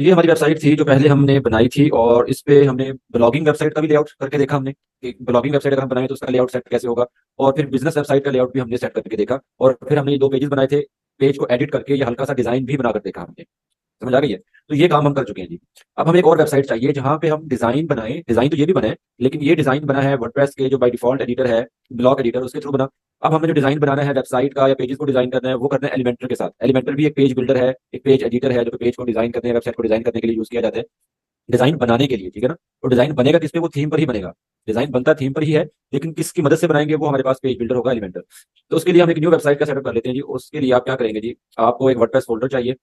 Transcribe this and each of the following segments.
ये हमारी वेबसाइट थी जो पहले हमने बनाई थी, और इस पे हमने ब्लॉगिंग वेबसाइट का भी लेआउट करके देखा हमने कि ब्लॉगिंग वेबसाइट अगर हम बनाए तो उसका लेआउट सेट कैसे होगा। और फिर बिजनेस वेबसाइट का लेआउट भी हमने सेट करके देखा, और फिर हमने ये दो पेजेस बनाए थे। पेज को एडिट करके ये हल्का सा डिजाइन भी बनाकर देखा हमने। समझ आ गई है? तो ये काम हम कर चुके हैं जी। अब हमें एक और वेबसाइट चाहिए जहां पे हम डिजाइन बनाए। डिजाइन तो ये भी बनाए, लेकिन ये डिजाइन बना है वर्डप्रेस के जो बाय डिफॉल्ट एडिटर है, ब्लॉग एडिटर, उसके थ्रू बना। अब हमें जो डिजाइन बनाना है वेबसाइट का या पेजेस को डिजाइन करना है, वो करना है एलिमेंटर के साथ। एलिमेंटर भी एक पेज बिल्डर है, एक पेज एडिटर है, जो पेज को डिजाइन करने, वेबसाइट को डिजाइन करने के लिए यूज किया जाता है, डिजाइन बनाने के लिए, ठीक है ना। तो डिजाइन बनेगा किस पे? वो थीम पर ही बनेगा। डिजाइन बनता थीम पर ही है, लेकिन किसकी मदद से बनाएंगे? वो हमारे पास पेज बिल्डर होगा, एलिमेंटर। तो उसके लिए हम एक न्यू वेबसाइट का सेटअप कर लेते हैं जी। उसके लिए आप क्या करेंगे जी, आपको एक वर्डप्रेस फोल्डर चाहिए।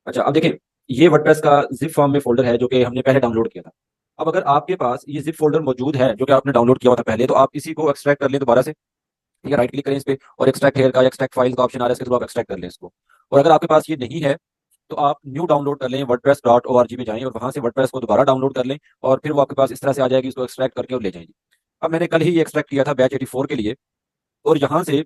अच्छा, अब देखें, ये वर्डप्रेस का जिप फॉर्म में फोल्डर है जो कि हमने पहले डाउनलोड किया था। अब अगर आपके पास ये जिप फोल्डर मौजूद है जो कि आपने डाउनलोड किया हुआ था पहले, तो आप इसी को एक्सट्रैक्ट कर लें दोबारा से। ठीक है, राइट क्लिक करें इस पे, और एक्सट्रैक्ट हेयर का या एक्सट्रैक्ट फाइल का ऑप्शन आ रहा है, इसके थ्रू आप एक्सट्रैक्ट कर लें इसको। और अगर आपके पास ये नहीं है, तो आप न्यू डाउनलोड कर लें, wordpress.org में जाएं और वहां से वर्डप्रेस को दोबारा डाउनलोड कर लें, और फिर वो आपके पास इस तरह से आ जाएगी, इसको एक्सट्रैक्ट करके और ले जाएंगे। अब मैंने कल ही ये एक्सट्रैक्ट किया था बैच 84 के लिए, और यहाँ से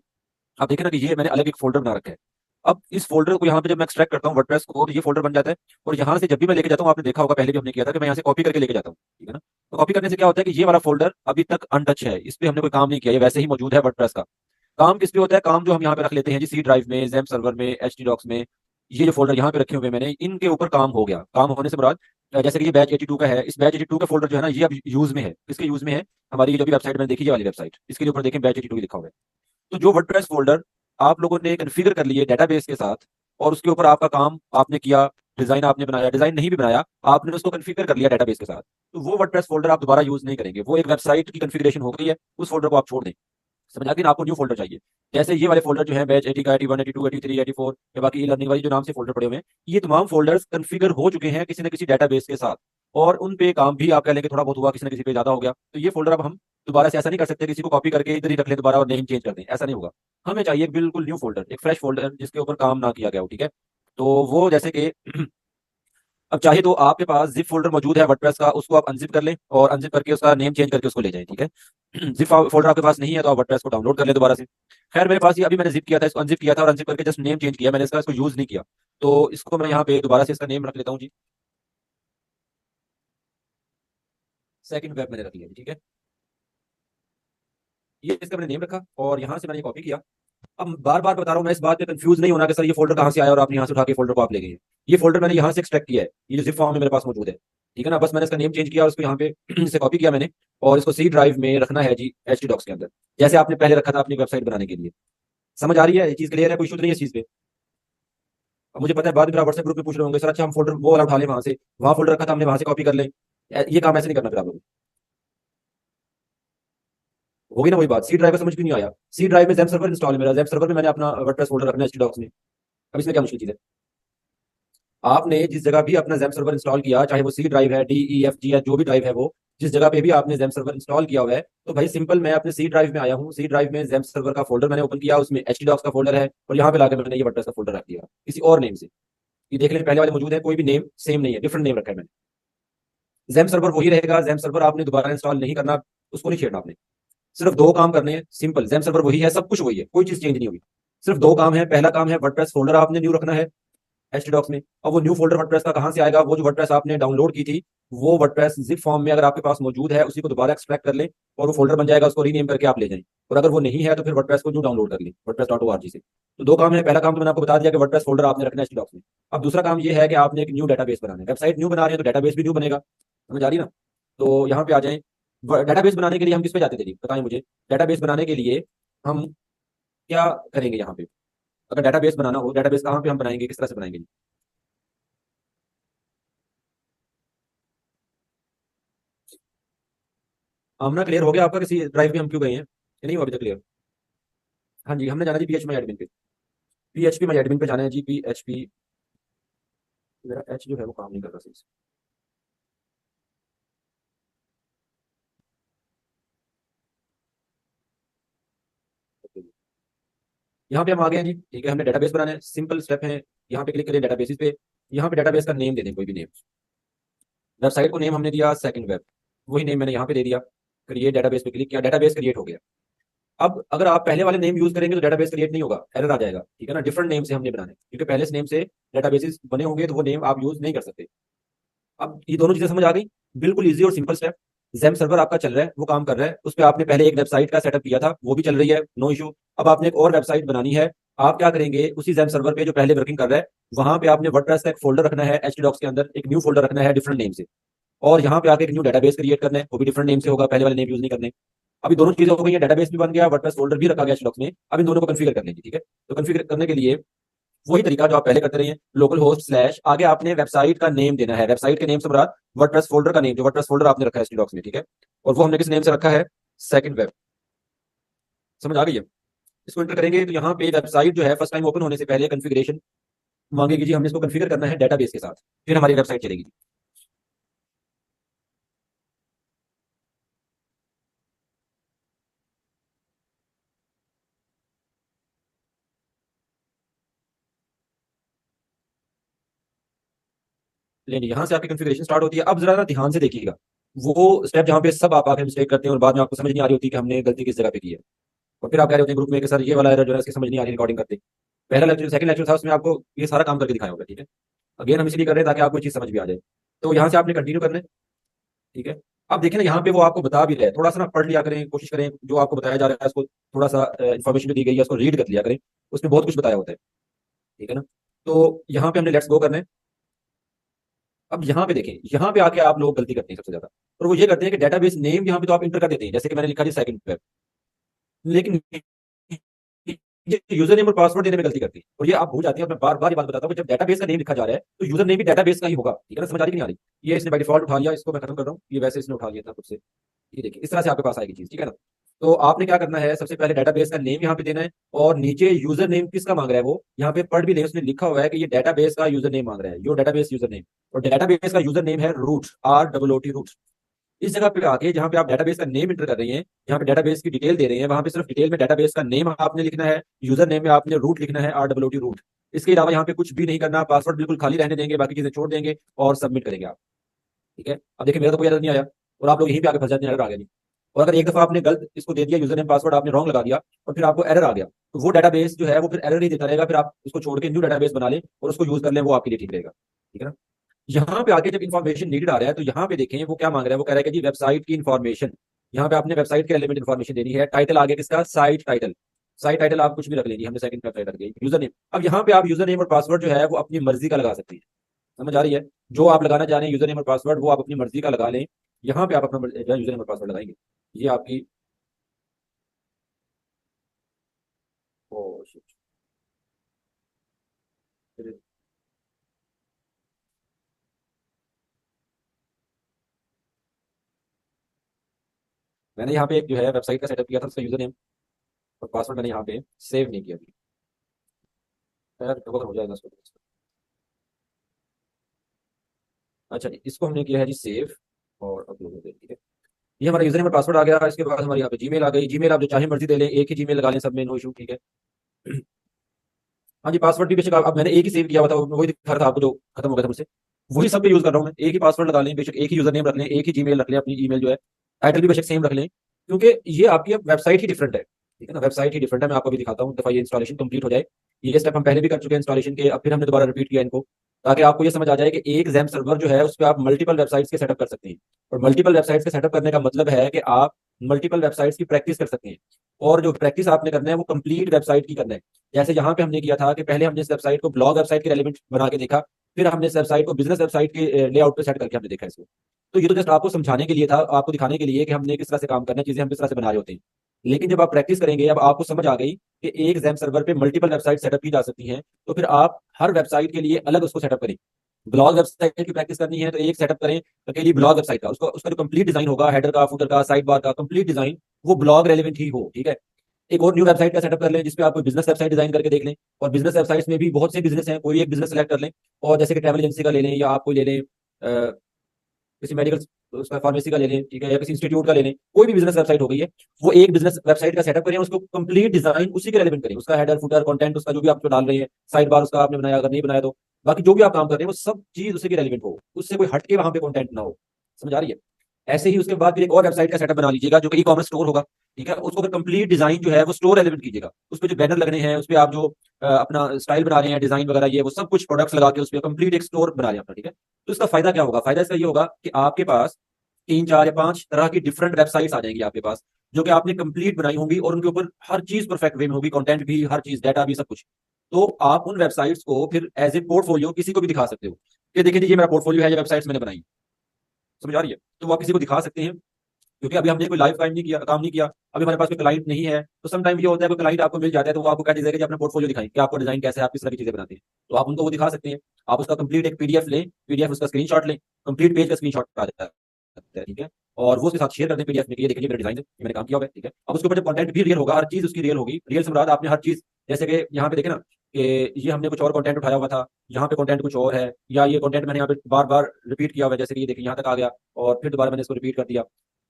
आप देखें ना कि ये मैंने अलग एक फोल्डर बना रखा है। अब इस फोल्डर को यहाँ पे जब मैं एक्सट्रैक्ट करता हूँ वर्डप्रेस को, तो ये फोल्डर बन जाता है। और यहाँ से जब भी मैं लेके जाता हूँ, आपने देखा होगा पहले भी हमने किया था कि मैं यहाँ से कॉपी करके लेके जाता हूँ, ठीक है ना। तो कॉपी करने से क्या होता है कि ये वाला फोल्डर अभी तक अनटच है, इस पे हमने कोई काम नहीं किया, ये वैसे ही मौजूद है वर्डप्रेस का। काम किस पे होता है? काम जो हम यहाँ पे रख लेते हैं जी, सी ड्राइव में, जेम सर्वर में, एच टी डॉक्स में। ये जो फोल्डर यहाँ पे रखे हुए हैं मैंने, इनके ऊपर काम हो गया। काम होने से मुराद जैसे कि ये बैच 82 का है, इस बैच 82 का फोल्डर जो है ना, ये अब यूज में है। किसके यूज में है? हमारी ये जो भी वेबसाइट मैंने देखी, ये वाली वेबसाइट, इसके ऊपर देखें बैच 82 लिखा हुआ है। तो जो वर्डप्रेस फोल्डर आप लोगों ने कन्फिगर कर लिए डेटाबेस के साथ, और उसके ऊपर आपका काम आपने किया, डिजाइन आपने बनाया, डिजाइन नहीं भी बनाया, आपने उसको कन्फिगर कर लिया डेटाबेस के साथ, तो वो वर्डप्रेस फोल्डर आप दोबारा यूज नहीं करेंगे। वो एक वेबसाइट की कन्फिगरेशन हो गई है, उस फोल्डर को आप छोड़ दें। समझ आ गई ना? आपको न्यू फोल्डर चाहिए। जैसे ये वाले फोल्डर जो है बैच 80 का, 81, 82, 83, 84, या बाकी ई लर्निंग वाली जो नाम से फोल्डर पड़े हुए हैं, ये तमाम फोल्डर्स कन्फिगर हो चुके हैं किसी न किसी डेटाबेस के साथ, और उन पे काम भी आप कह लेंगे थोड़ा बहुत हुआ, किसी न किसी पे ज्यादा हो गया। तो ये फोल्डर अब हम दोबारा से ऐसा नहीं कर सकते किसी को कॉपी करके इधर ही रख लें दोबारा और नेम चेंज कर दें, ऐसा नहीं होगा। हमें चाहिए एक बिल्कुल न्यू फोल्डर, एक फ्रेश फोल्डर जिसके ऊपर काम ना किया गया हो, ठीक है। तो वो जैसे कि अब चाहे तो आपके पास जिप फोल्डर मौजूद है वर्डप्रेस का, उसको आप अनजिप कर लें और अनजिप करके उसका नेम चेंज करके उसको ले जाएं, ठीक है। जिप फोल्डर आपके पास नहीं है तो आप वर्डप्रेस को डाउनलोड कर लें दोबारा से। खैर मेरे पास ये अभी मैंने जिप किया था, इसको अनजिप किया था और अनजिप करके जस्ट नेम चेंज किया मैंने, इसको यूज नहीं किया। तो इसको मैं यहाँ पे दोबारा से इसका नेम रख लेता हूँ जी। सेकंड वेब मैंने रख लिया जी, ठीक है। ये इसका मैंने नेम रखा और यहाँ से मैंने कॉपी किया। अब बार बार बता रहा हूँ, मैं इस बात पे कंफ्यूज नहीं होना कि सर ये फोल्डर कहाँ से आया और आपने यहाँ से उठा के फोल्डर को आप ले गए हैं। ये फोल्डर मैंने यहाँ से एक्सट्रैक्ट किया है, ये जो जिप फॉर्म में मेरे पास मौजूद है, ठीक है ना। बस मैंने इसका नेम चेंज किया और इसको यहाँ पे इसे कॉपी किया मैंने, और इसको सी ड्राइव में रखना है जी, एच टी डॉक्स के अंदर, जैसे आपने पहले रखा था अपनी वेबसाइट बनाने के लिए। समझ आ रही है? ये चीज क्लियर है? कोई इशू तो नहीं है इस चीज पे? अब मुझे पता है बाद में मेरा व्हाट्सएप ग्रुप में पूछ रहे होंगे, सर अच्छा हम फोल्डर वो वाला उठा लें, वहां से वहां फोल्डर रखा था हमने, वहां से कॉपी कर लें। ये काम ऐसे नहीं करना फिर आप लोग। होगी ना वही बात, सी ड्राइव का समझ क्यों नहीं आया? सी ड्राइव में जेम सर्वर इंस्टॉल है मेरा, जेम सर्वर में मैंने अपना वर्डप्रेस फोल्डर रखना है एच टी डॉक्स में। अब इसमें क्या मुश्किल चीज है? आपने जिस जगह भी अपना जैम सर्वर इंस्टॉल किया, चाहे वो सी ड्राइव है, डी ई एफ जी है, जो भी ड्राइव है, वो जिस जगह पे भी आपने जैम सर्वर इंस्टॉल किया हुआ है, तो भाई सिंपल, मैं अपने सी ड्राइव में आया हूँ, सी ड्राइव में जैम सर्वर का फोल्डर मैंने ओपन किया, उसमें एच टी डॉक्स का फोल्डर है, और यहाँ पे लाकर मैंने ये वर्डप्रेस का फोल्डर रख दिया किसी और नेम से। ये देख लें पहले वाले मौजूद है, कोई भी नेम सेम नहीं है, डिफरेंट नेम रखा है मैंने। जैम सर्वर वही रहेगा, जैम सर्वर आपने दोबारा इंस्टॉल नहीं करना, उसको नहीं छेड़ना आपने। सिर्फ दो काम करने हैं, सिंपल, जैम सर्वर वही है, सब कुछ वही है, कोई चीज चेंज नहीं होगी। सिर्फ दो काम है, पहला काम है वर्डप्रेस फोल्डर आपने न्यू रखना है एच डॉक्स में। अब वो न्यू फोल्डर वर्डप्रेस का कहाँ से आएगा? वो जो वर्डप्रेस आपने डाउनलोड की थी, वो वर्डप्रेस जिप फॉर्म में अगर आपके पास मौजूद है, उसी को दोबारा एक्सट्रैक्ट कर लें और वो फोल्डर बन जाएगा, उसको रीनेम करके आप ले जाएं। और अगर वो नहीं है तो फिर वर्डप्रेस को न्यू डाउनलोड कर लें wordpress.org से। तो दो काम है, पहला काम तो मैंने आपको बता दिया कि वर्डप्रेस फोल्डर आपने रखना है एच डॉक्स में। अब दूसरा काम ये है कि आपने एक न्यू डेटाबेस बनाना है, वेबसाइट न्यू बना रहे हैं तो डेटाबेस भी न्यू बनेगा। समझ आ रही ना? तो यहाँ पे आ जाए। डेटाबेस बनाने के लिए हम किस पे जाते थे जी, बताएं मुझे। डेटाबेस बनाने के लिए हम क्या करेंगे यहाँ पे? अगर डेटाबेस बनाना हो, डेटाबेस कहाँ पे हम बनाएंगे, किस तरह से बनाएंगे? आमना क्लियर हो गया आपका किसी ड्राइव में हम क्यों गए हैं, ये नहीं हुआ अभी तक क्लियर? हाँ जी, हमने जाना जी पीएचपी माई एडमिन पे। पीएचपी माई एडमिन पे जाना है जी, पीएचपी। मेरा एच जो है वो काम नहीं कर रहा सही से। यहाँ पे हम आ गए हैं जी, ठीक है। हमने डेटाबेस बनाना है, सिंपल स्टेप है। यहाँ पे क्लिक करें डेटाबेसिस पे, यहाँ पे डेटाबेस का नेम दे दें, कोई भी नेम। वेबसाइट को नेम हमने दिया सेकंड वेब, वही नेम मैंने यहाँ पे दे दिया। क्रिएट डेटाबेस पे क्लिक किया, डेटाबेस क्रिएट हो गया। अब अगर आप पहले वाले नेम यूज करेंगे तो डेटाबेस क्रिएट नहीं होगा, एरर आ जाएगा, ठीक है ना। डिफरेंट नेम से हमने बनाने, क्योंकि पहले से नेम से डेटाबेसेस बने होंगे तो वो नेम आप यूज नहीं कर सकते। अब ये दोनों चीजें समझ आ गई, बिल्कुल इजी और सिंपल स्टेप। जेम सर्वर आपका चल रहा है, वो काम कर रहा है, उस पर आपने पहले एक वेबसाइट का सेटअप किया था, वो भी चल रही है, नो इशू। अब आपने एक और वेबसाइट बनानी है, आप क्या करेंगे, उसी जेम सर्वर पे जो पहले वर्किंग कर रहा है, वहां पे आपने वर्डप्रेस का एक फोल्डर रखना है, htdocs के अंदर एक न्यू फोल्डर रखना है डिफरेंट नेम से, और यहाँ पे आके एक न्यू डेटाबेस क्रिएट करना है, वो भी डिफरेंट नेम से होगा, पहले वाले नेम यूज नहीं करने। अभी दोनों चीजें हो गई है, डेटाबेस भी बन गया, वर्डप्रेस फोल्डर भी रखा गया htdocs में। अब इन दोनों को कॉन्फ़िगर कर लेंगे, ठीक है। तो कॉन्फ़िगर करने के लिए वही तरीका जो आप पहले करते रहे हैं, लोकल होस्ट स्लैश, आगे आपने वेबसाइट का नेम देना है, वेबसाइट के नेम से मुराद वर्डप्रेस फोल्डर का नेम, जो वर्डप्रेस फोल्डर आपने रखा है htdocs में, ठीक है। और वो हमने किस नेम से रखा है, सेकंड वेब। समझ आ गई है। इसको एंटर करेंगे तो यहाँ पे वेबसाइट जो है फर्स्ट टाइम ओपन होने से पहले कॉन्फ़िगरेशन मांगेगी जी, हमने इसको कॉन्फ़िगर करना है डेटाबेस के साथ, फिर हमारी वेबसाइट चलेगी। लेकिन यहाँ से आपकी कॉन्फ़िगरेशन स्टार्ट होती है। अब जरा ना ध्यान से देखिएगा, वो स्टेप जहाँ पे सब आप आके मिस्टेक करते हैं और बाद में आपको समझ नहीं आ रही होती कि हमने गलती किस जगह पे की है, और फिर आप कह रहे होते हैं ग्रुप में कि सर ये वाला एरर जो है इसकी समझ नहीं आ रही रिकॉर्डिंग करते। पहला लेक्चर सेकंड लेक्चर था, उसमें आपको ये सारा काम करके दिखाया होगा, ठीक है। अगेन हम इसलिए कर रहे हैं ताकि आपको चीज समझ भी आ जाए। तो यहाँ से आपने कंटिन्यू करना है, ठीक है। अब देखें ना, यहाँ पे वो आपको बता भी रहे हैं, थोड़ा सा ना पढ़ लिया करें, कोशिश करें जो आपको बताया जा रहा है उसको थोड़ा सा इन्फॉर्मेशन जो दी गई है उसको रीड कर लिया करें, उसमें बहुत कुछ बताया होता है, ठीक है ना। तो यहाँ पे हमने लेट्स गो करना है। अब यहाँ पे देखें, यहाँ पे आके आप लोग गलती करते हैं सबसे ज्यादा, और वो ये करते हैं कि डेटाबेस नेम यहाँ पे तो आप इंटर कर देते हैं, जैसे कि मैंने लिखा जी सेकंड वेब, लेकिन ये यूजर नेम और पासवर्ड देने में गलती करती है, और ये आप भूल जाते हैं। और मैं बार बार ये बात बताता हूँ कि जब डेटाबेस का नेम लिखा जा रहा है तो यूजर नेम भी डेटाबेस का ही होगा, ठीक है ना। समझ आ रही कि नहीं आ रही। ये इसने बाय डिफॉल्ट उठा लिया, इसको मैं खत्म कर रहा हूँ, ये वैसे इसने उठा लिया था खुद से। ये देखिए, इस तरह से आपके पास आएगी चीज, ठीक है ना। तो आपने क्या करना है, सबसे पहले डेटाबेस का नेम यहाँ पे देना है, और नीचे यूजर नेम किसका मांग रहा है, वो यहाँ पे पढ़ भी लें, उसने लिखा हुआ है कि ये डेटाबेस का यूजर नेम मांग रहा है, यो डेटाबेस यूजर नेम। और डेटाबेस का यूजर नेम है रूट, ROOT रूट। इस जगह पे आके जहां पे आप डेटाबेस का नेम इंटर कर रही हैं, जहां पे डेटाबेस की डिटेल दे रहे हैं, वहां पे सिर्फ डिटेल में डेटाबेस का नेम आपने लिखना है, यूजर नेम में आपने रूट लिखना है, ROOT रूट। इसके अलावा यहाँ पे कुछ भी नहीं करना, पासवर्ड बिल्कुल खाली रहने देंगे, बाकी चीजें छोड़ देंगे और सबमिट करेंगे आप, ठीक है। अब देखिए, मेरा तो कोई एरर नहीं आया, और आप लोग यहीं पे आके फंस जाते हैं, एरर आ गया जी। और अगर एक दफा आपने गलत इसको दे दिया, यूजर नेम पासवर्ड आपने रॉन्ग लगा दिया, और फिर आपको एरर आ गया, तो वो डेटाबेस जो है वो फिर एरर ही देता रहेगा, फिर आप उसको छोड़ के न्यू डेटाबेस बना लें और उसको यूज कर लें, वो आपके लिए ठीक रहेगा, ठीक है ना। यहाँ पे आगे जब इन्फॉर्मेशन नीडेड आ रहा है, तो यहाँ पे देखें वो क्या मांग रहा है, वो कह रहा है कि जी वेबसाइट की इन्फॉर्मेशन। यहाँ पे आपने वेबसाइट के एलिमेंट इन्फॉर्मेशन देनी है, टाइटल आगे किसका, साइट टाइटल। साइट टाइटल आप कुछ भी रख लेंगे, हमने सेकंड वेबसाइट रख गई, यूजर नेम। अब यहाँ पे आप यूजर नेम और पासवर्ड जो है वो अपनी मर्जी का लगा सकते हैं। समझ आ रही है। जो आप लगाना चाह रहे हैं यूजर नेम और पासवर्ड, वो आप अपनी मर्जी का लगा लें। यहाँ पे आप अपना यूजर नेम और पासवर्ड लगाएंगे, ये आपकी। ओ shit, मैंने यहाँ पे एक जो है वेबसाइट का सेटअप किया था, उसका यूजर नेम और पासवर्ड मैंने यहाँ पे सेव नहीं किया अभी। खैर, रिकवर हो जाएगा उसको। अच्छा जी, इसको हमने किया है जी सेव, और अपलोड हो गया, ठीक है। ये हमारा यूजर नेम और पासवर्ड आ गया। इसके बाद हमारे यहाँ पे जीमेल आ गई। जीमेल आप जो चाहे मर्जी दे लें, एक ही जीमेल लगा लें सब में, नो इशू, ठीक है। हाँ जी, पासवर्ड भी बेशक अब मैंने एक ही सेव किया हुआ था, वही दिखा रहा था आपको जो खत्म हो गया था मुझसे, वही सब पे यूज कर रहा हूँ मैं। एक ही पासवर्ड लगा लें, बेशक एक ही यूजर नेम रख लें, एक ही जीमेल रख लें, अपनी ईमेल जो है, टाइटल भी बेशक सेम रख लें, क्योंकि ये आपकी अब वेबसाइट ही डिफरेंट है, ठीक है ना। वेबसाइट ही डिफरेंट है। मैं आपको भी दिखाता हूँ, दफा ये इंस्टॉलेशन कंप्लीट हो जाए। ये स्टेप हम पहले भी कर चुके हैं इंस्टॉलेशन के, अब फिर हमने दोबारा रिपीट किया इनको, ताकि आपको ये समझ आ जाए कि एक जैम सर्वर जो है उस पर आप मल्टीपल वेबसाइट्स के सेटअप कर सकते हैं। और मल्टीपल वेबसाइट्स के सेटअप करने का मतलब है कि आप मल्टीपल वेबसाइट्स की प्रैक्टिस कर सकते हैं, और जो प्रैक्टिस आपने करना है वो कंप्लीट वेबसाइट की करना है। जैसे यहाँ पे हमने किया था कि पहले हमने इस वेबसाइट को ब्लॉग वेबसाइट के एलिमेंट बना के देखा, फिर हमने इस वेबसाइट को बिजनेस वेबसाइट के लेआउट पे सेट करके हमने देखा इसको। तो ये तो जस्ट आपको समझाने के लिए था, आपको दिखाने के लिए कि हमने किस तरह से काम करना है, चीजें हम किस तरह से बना रहे होते हैं। लेकिन जब आप प्रैक्टिस करेंगे, अब आपको समझ आ गई कि एक जैम सर्वर पे मल्टीपल वेबसाइट सेटअप की जा सकती हैं, तो फिर आप हर वेबसाइट के लिए अलग उसको सेटअप करें। ब्लॉग वेबसाइट की प्रैक्टिस करनी है तो एक सेटअप करें अकेली ब्लॉग वेबसाइट का, उसका उसका जो कंप्लीट डिजाइन होगा, हेडर का, फुटर का, साइड बार का कंप्लीट डिजाइन, वो ब्लॉग रेलिवेंट ही हो, ठीक है। एक और न्यू वेबसाइट का सेटअप कर लें जिसपे आप कोई बिजनेस वेबसाइट डिजाइन करके देख लें। और बिजनेस वेबसाइट्स में भी बहुत से बिजनेस हैं, कोई एक बिजनेस सेलेक्ट कर लें, और जैसे कि ट्रैवल एजेंसी का ले लें, या आप कोई ले लें किसी मेडिकल उसका फार्मेसी का ले लें, ठीक है, या किसी इंस्टीट्यूट का ले लें, कोई भी बिजनेस वेबसाइट हो गई है, वो एक बिजनेस वेबसाइट का सेटअप करें, उसको कंप्लीट डिजाइन उसी के रेलिवेंट करें, उसका हेडर, फुटर, कंटेंट, उसका जो भी आप जो डाल रहे हैं, साइड बार उसका आपने बनाया, अगर नहीं बनाया तो बाकी जो भी आप काम कर रहे हैं वो सब चीज उसी के रेलिवेंट हो, उससे कोई हटके वहां पे कंटेंट ना हो। समझ आ रही है। ऐसे ही उसके बाद फिर एक और वेबसाइट का सेटअप बना लीजिएगा जो कि ई कॉमर्स स्टोर होगा। ठीक है, उसको फिर कंप्लीट डिजाइन जो है वो स्टोर एलिमेंट कीजिएगा, उस पर जो बैनर लगने हैं, उस पर आप जो अपना स्टाइल बना रहे हैं, डिजाइन वगैरह, ये वो सब कुछ प्रोडक्ट्स लगा के उस पर कंप्लीट एक स्टोर बना रहे हैं अपना। ठीक है, तो इसका फायदा क्या होगा? फायदा इसका ये होगा कि आपके पास 3 4 या 5 तरह की डिफरेंट वेबसाइट्स आ जाएंगी आपके पास, जो कि आपने कंप्लीट बनाई होंगी और उनके ऊपर हर चीज परफेक्ट वे में होगी, कंटेंट भी, हर चीज, डाटा भी, सब कुछ। तो आप उन वेबसाइट्स को फिर एज ए पोर्टफोलियो किसी को भी दिखा सकते हो कि देखिए जी, ये मेरा पोर्टफोलियो है, ये वेबसाइट्स मैंने बनाई। समझ आ रही है? तो वो आप किसी को दिखा सकते हैं, क्योंकि अभी हमने कोई लाइव काम नहीं किया, अभी हमारे पास कोई क्लाइंट नहीं है। तो सम टाइम ये होता है कोई क्लाइंट आपको मिल जाता है तो वो आपको क्या डिजाइन, अपना पोर्टफोलियो दिखाएं कि आपको डिजाइन कैसे है, आप किस तरह की चीजें बनाते हैं, तो आप उनको वो दिखा सकते हैं। आप उसका कंप्लीट एक पीडीएफ लें, पीडीएफ उसका स्क्रीनशॉट लें, कंप्लीट पेज का स्क्रीनशॉट आ जाता है। ठीक है, और वो उसके साथ शेयर कर दें पीडीएफ में कि ये देखिए, मेरा डिजाइन है, ये मैंने काम किया हुआ है। ठीक है, अब उसके ऊपर जब कंटेंट भी रियल होगा, हर चीज उसकी रियल होगी। रियल से मुराद आपने हर चीज, जैसे कि यहाँ पे देखे ना कि ये हमने कुछ और कंटेंट उठाया हुआ था, यहाँ पे कंटेंट कुछ और है, या ये कंटेंट मैंने यहाँ पे बार बार रिपीट किया हुआ है, जैसे कि ये देखिए यहाँ तक आ गया और फिर दोबारा मैंने इसको रिपीट कर दिया।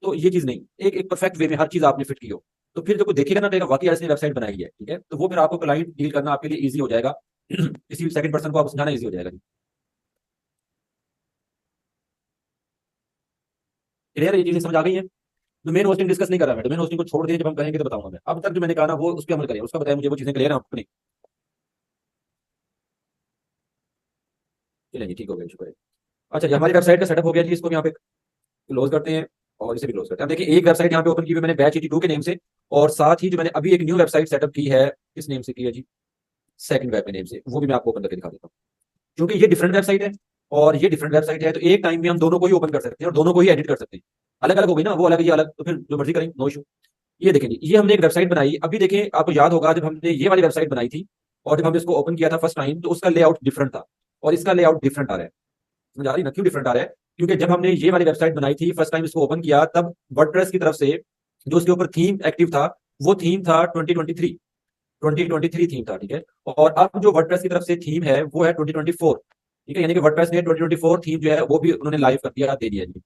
तो ये चीज नहीं, एक एक परफेक्ट वे में हर चीज आपने फिट की हो, तो फिर जब कोई देखेगा ना, कहेगा वाकई ऐसी वेबसाइट बनाई है। ठीक है, तो वो फिर आपको क्लाइंट डील करना आपके लिए इजी हो जाएगा। किसी भी सेकंड पर्सन को आप समझाना इजी हो जाएगा। क्लियर है? ये चीजें समझ आ गई है? डोमेन होस्टिंग डिस्कस नहीं कर रहा मैं, डोमेन होस्टिंग को छोड़ दिए, जब हम करेंगे तो बताऊंगा मैं। अब तक जो मैंने कहा ना वो उस पर अमल करें, उसका बताया मुझे, वो चीजें क्लियर है आपको नहीं? चलिए ठीक हो गया, शुक्र है। अच्छा जी, हमारी वेबसाइट का सेटअप हो गया जी, इसको भी यहाँ पे क्लोज करते हैं और इसे भी क्लोज करते हैं। अब देखिए, एक वेबसाइट यहाँ पे ओपन की हुई है मैंने बैच 82 के नेम से, और साथ ही जो मैंने अभी एक न्यू वेबसाइट सेटअप की है, किस नेम से की है जी? सेकंड वेब के नेम से, वो भी मैं आपको ओपन करके दिखा देता हूँ। क्योंकि ये डिफरेंट वेबसाइट है और ये डिफरेंट वेबसाइट है, तो एक टाइम में हम दोनों को ही ओपन कर सकते हैं और दोनों को ही एडिट कर सकते हैं। अलग अलग हो गई ना, वो अलग ये अलग, तो फिर जो मर्जी करेंगे, नो इशू। ये देखें जी, ये हमने एक वेबसाइट बनाई। अभी देखें, आपको याद होगा जब हमने ये वाली वेबसाइट बनाई थी और जब हमने इसको ओपन किया था फर्स्ट टाइम, तो उसका लेआउट डिफरेंट था और इसका लेआउट डिफरेंट आ रहा है। समझ आ रही ना क्यों डिफरेंट आ रहा है? क्योंकि जब हमने ये वाली वेबसाइट बनाई थी, फर्स्ट टाइम इसको ओपन किया, तब वर्डप्रेस की तरफ से जो उसके ऊपर थीम एक्टिव था, वो थीम था 2023 थीम था। ठीक है, और अब जो वर्डप्रेस की तरफ से थीम है वो है 2024। ठीक है, यानी कि वर्डप्रेस ने 2024 थीम जो है वो भी उन्होंने लाइव कर दिया, दे दिया जी।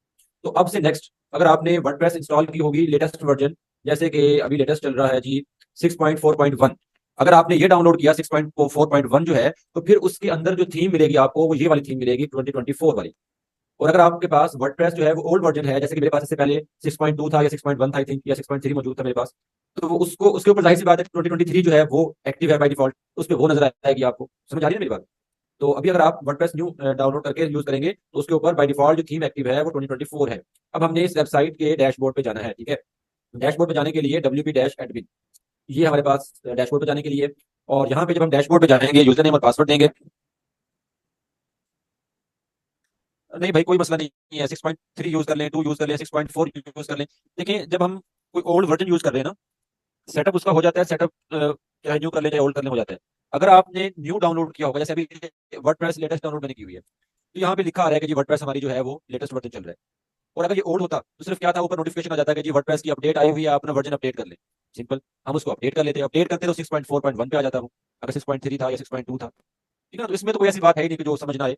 तो अब से नेक्स्ट, अगर आपने वर्डप्रेस इंस्टॉल की होगी लेटेस्ट वर्जन, जैसे कि अभी लेटेस्ट चल रहा है जी 6.4.1, अगर आपने ये डाउनलोड किया 6.4.1 जो है, तो फिर उसके अंदर जो थीम मिलेगी आपको, वो ये वाली थीम मिलेगी 2024 वाली। और अगर आपके पास वर्डप्रेस जो है वो ओल्ड वर्जन है, जैसे कि मेरे पास इससे पहले 6.2 था या 6.1 था आई थिंक, या 6.3 मौजूद था मेरे पास, तो वो उसको, उसके ऊपर जाहिर सी बात है 2023 जो है वो एक्टिव है बाय डिफॉल्ट, उस पर वो नजर आएगी आपको। समझ आ रही है मेरी बात? तो अभी अगर आप वर्डप्रेस न्यू डाउनलोड करके यूज करेंगे, तो उसके ऊपर बाय डिफॉल्ट जो थीम एक्टिव है वो 2024 है। अब हमने इस वेबसाइट के डैशबोर्ड पे जाना है। ठीक है, डैशबोर्ड पे जाने के लिए WP-admin, ये हमारे पास डैशबोर्ड पे जाने के लिए। और यहाँ पे जब हम डैशबोर्ड पे जाएंगे, यूजर नेम और पासवर्ड देंगे। नहीं भाई, कोई मसला नहीं है, 6.3 यूज कर लें, 2 यूज कर लें, 6.4 यूज कर लें। देखिए, जब हम कोई ओल्ड वर्जन यूज कर रहे हैं ना, सेटअप उसका हो जाता है, सेटअप चाहे न्यू कर ले चाहे ओल्ड कर ले, हो जाता है। अगर आपने न्यू डाउनलोड किया होगा, जैसे अभी वर्डप्रेस लेटेस्ट डाउनलोड मैंने की हुई है, तो यहाँ पे लिखा आ रहा है कि जी वर्डप्रेस हमारी जो है वो लेटेस्ट वर्जन चल रहा है। और अगर ये ओल्ड होता तो सिर्फ क्या था, ऊपर नोटिफिकेशन आ जाता है कि जी वर्डप्रेस की अपडेट आई हुई है, अपना वर्जन अपडेट कर ले। सिंपल, हम उसको अपडेट कर लेते हैं, अपडेट करते तो 6.4.1 पे आ जाता वो, अगर 6.3 था या 6.2 था। ठीक है ना? तो इसमें तो कोई ऐसी बात है ही नहीं कि जो समझ ना आए,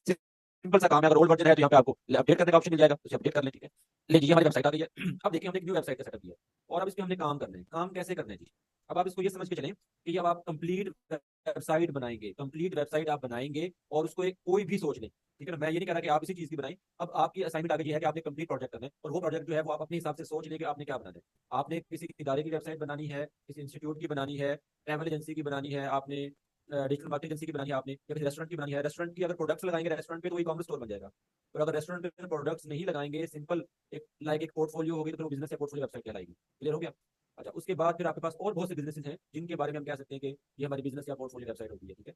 सिंपल सा काम है। अगर ओल्ड वर्जन है तो यहाँ पे आपको अपडेट करने का ऑप्शन मिल जाएगा, उसे अपडेट कर लें। ठीक है, ले जी, हमारी वेबसाइट आ गई है। अब देखिए, हमने एक न्यू वेबसाइट का सेटअप किया है और अब इस पे हमने काम करना है। काम कैसे करना है जी? अब आप इसको ये समझ के चलें कि अब आप कंप्लीट वेबसाइट बनाएंगे, कंप्लीट वेबसाइट आप बनाएंगे और उसको एक कोई भी सोच लें। ठीक है ना, मैं ये नहीं कह रहा कि आप इसी चीज की बनाएं। अब आपकी असाइनमेंट आगे ये है कि आपने कंप्लीट प्रोजेक्ट करना है, और वो प्रोजेक्ट जो है वो आप अपने हिसाब से सोच लें कि आपने क्या बनाना है। आपने किसी इदारे की वेबसाइट बनानी है, किसी इंस्टीट्यूट की बनानी है, ट्रैवल एजेंसी की बनानी है आपने, डिजिटल मार्केटिंग एजेंसी की बनानी है आपने, या किसी रेस्टोरेंट की बनानी है। रेस्टोरेंट की अगर प्रोडक्ट्स लगाएंगे रेस्टोरेंट पे, तो ई कॉमर्स स्टोर बन जाएगा। और अगर रेस्टोरेंट पे प्रोडक्ट्स नहीं लगाएंगे, सिंपल एक लाइक एक पोर्टफोलियो होगी, तो फिर वो बिजनेस या पोर्टफोलियो वेबसाइट कहलाएगी। क्लियर हो गया? अच्छा, उसके बाद फिर आपके पास और बहुत से बिजनेसेस हैं जिनके बारे में हम कह सकते हैं कि ये हमारी बिजनेस या पोर्टफोलियो वेबसाइट होती है। ठीक है,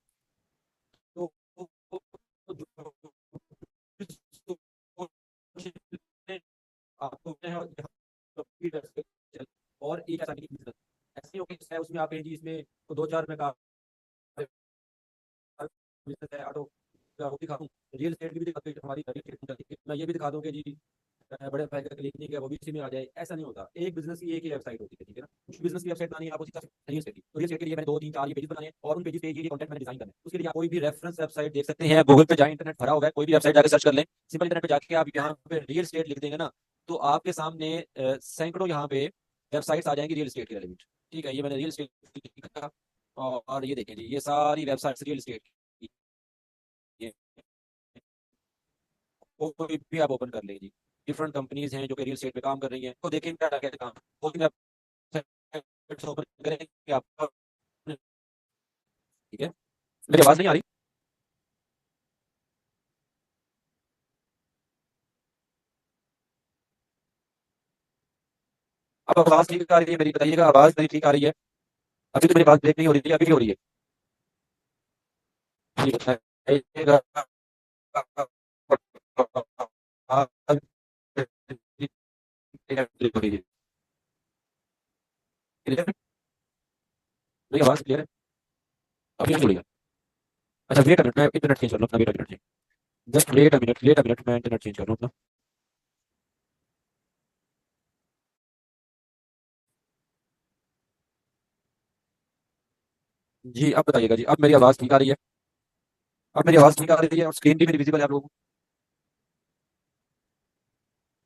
तो आपको और एक ऐसा बिजनेस ऐसे हो कि उसमें आप कहें जी इसमें तो 2 4 में बिजनेस है, ऑटो का वो दिखा दूं, रियल एस्टेट की भी दिखा दूं, हमारी रियल एस्टेट चलती है, मैं ये भी दिखा दूं कि जी बड़े भाई का क्लिनिक है वो भी इसी में आ जाए। ऐसा नहीं होता, एक बिजनेस की एक ही वेबसाइट होती है। ठीक है ना, कुछ बिजनेस की वेबसाइट बनानी है आपको, रियल एस्टेट की, तो रियल एस्टेट के लिए मैंने 2 3 4 ये पेजेस बनाने हैं और उन पेजेस पे ये कंटेंट मैंने डिजाइन करना है। उसके लिए आप कोई भी रेफरेंस वेबसाइट देख सकते हैं, गूगल पे जाए, इंटरनेट भरा हुआ है, कोई भी वेबसाइट जाकर सर्च कर लें। सिंपल इंटरनेट पे जाके आप यहाँ पे रियल एस्टेट लिख देंगे ना, तो आपके सामने सैकड़ों यहाँ पे वेबसाइट्स आ जाएंगी रियल एस्टेट के रिलेटेड। ठीक है, ये मैंने रियल एस्टेट लिखा और ये देखें जी, ये सारी वेबसाइट्स रियल एस्टेट की, कोई भी आप ओपन कर लीजिए। डिफरेंट कंपनीज हैं जो कि रियल एस्टेट पे काम कर रही हैं, तो देखें क्या क्या काम होल्डिंग वेबसाइट्स ओपन करेंगे आप। ठीक है, मेरी आवाज नहीं आ रही? अब आवाज ठीक आ रही है मेरी? बताइएगा, आवाज मेरी ठीक आ रही है? अभी तो मेरी बात ब्रेक नहीं हो रही है, अभी भी हो रही है? जी बताइएगा। आवाज हो रही है? क्लियर? मेरी आवाज क्लियर है? अभी नहीं हो रही है? अच्छा वेट अ मिनट, मैं इंटरनेट चेंज कर लूँ अपना, wait a minute, just wait a minute, मैं इंटरनेट चेंज कर लूँ अपना। जी अब बताइएगा जी, अब मेरी आवाज ठीक आ रही है? अब मेरी आवाज ठीक आ रही है और स्क्रीन भी मेरी विजिबल है आप लोगों को?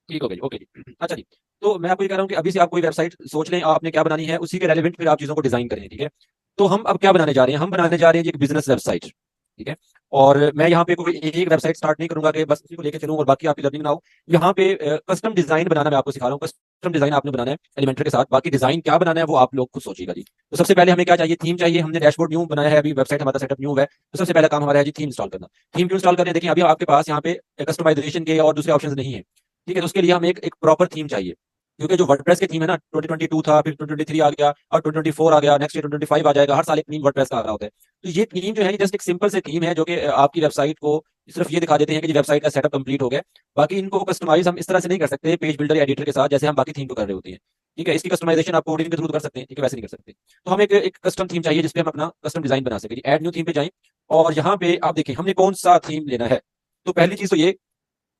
ठीक हो गई, ओके जी। अच्छा जी, तो मैं आपको ये कह रहा हूँ कि अभी से आप कोई वेबसाइट सोच लें आपने क्या बनानी है, उसी के रेलेवेंट फिर आप चीज़ों को डिजाइन करें, ठीक है? तो हम अब क्या बनाने जा रहे हैं, हम बनाने जा रहे हैं जी एक बिजनेस वेबसाइट, ठीक है? और मैं यहाँ पे कोई एक वेबसाइट स्टार्ट नहीं करूंगा कि बस उसी को लेकर चलूँ और बाकी आपकी लर्निंग बनाओ। यहाँ पे कस्टम डिजाइन बनाना मैं आपको सिखा रहा हूँ। कस्टम डिजाइन आपने बनाना है एलिमेंटर के साथ, बाकी डिजाइन क्या बनाना है वो आप लोग खुद सोचिएगा जी। तो सबसे पहले हमें क्या चाहिए, थीम चाहिए। हमने डैशबोर्ड न्यू बनाया है, अभी वेबसाइट हमारा सेटअप न्यू है, तो सबसे पहला काम हमारा है जी थीम इंस्टॉल करना। थीम क्यों इंस्टॉल करने, देखिए अभी आपके पास यहाँ पे कस्टमाइजेशन के और दूसरे ऑप्शन नहीं है, ठीक है? तो उसके लिए हमें एक प्रॉपर थीम चाहिए, क्योंकि जो वर्डप्रेस की थीम है ना, 2022 था, फिर 2023 आ गया और 2024 आ गया, नेक्स्ट ईयर 2025 आ जाएगा, हर साल एक थीम वर्डप्रेस का आ रहा होता है। तो ये थीम जो है ये जस्ट एक सिंपल से थीम है जो कि आपकी वेबसाइट को सिर्फ ये दिखा देते हैं कि वेबसाइट का सेटअप कंप्लीट हो गया। बाकी इनको कस्टमाइज हम इस तरह से नहीं कर सकते पेज बिल्डर या एडिटर के साथ, जैसे हम बाकी थीम को कर रहे होते हैं, ठीक है? इसकी कस्टमाइजेशन आप कोडिंग के थ्रू कर सकते हैं, ठीक है? वैसे नहीं कर सकते। तो हम एक कस्टम थीम चाहिए जिसपे हम अपना कस्टम डिजाइन बना सके। ऐड न्यू थीम पे जाएं और यहाँ पे आप देखिए हमने कौन सा थीम लेना है। तो पहली चीज तो ये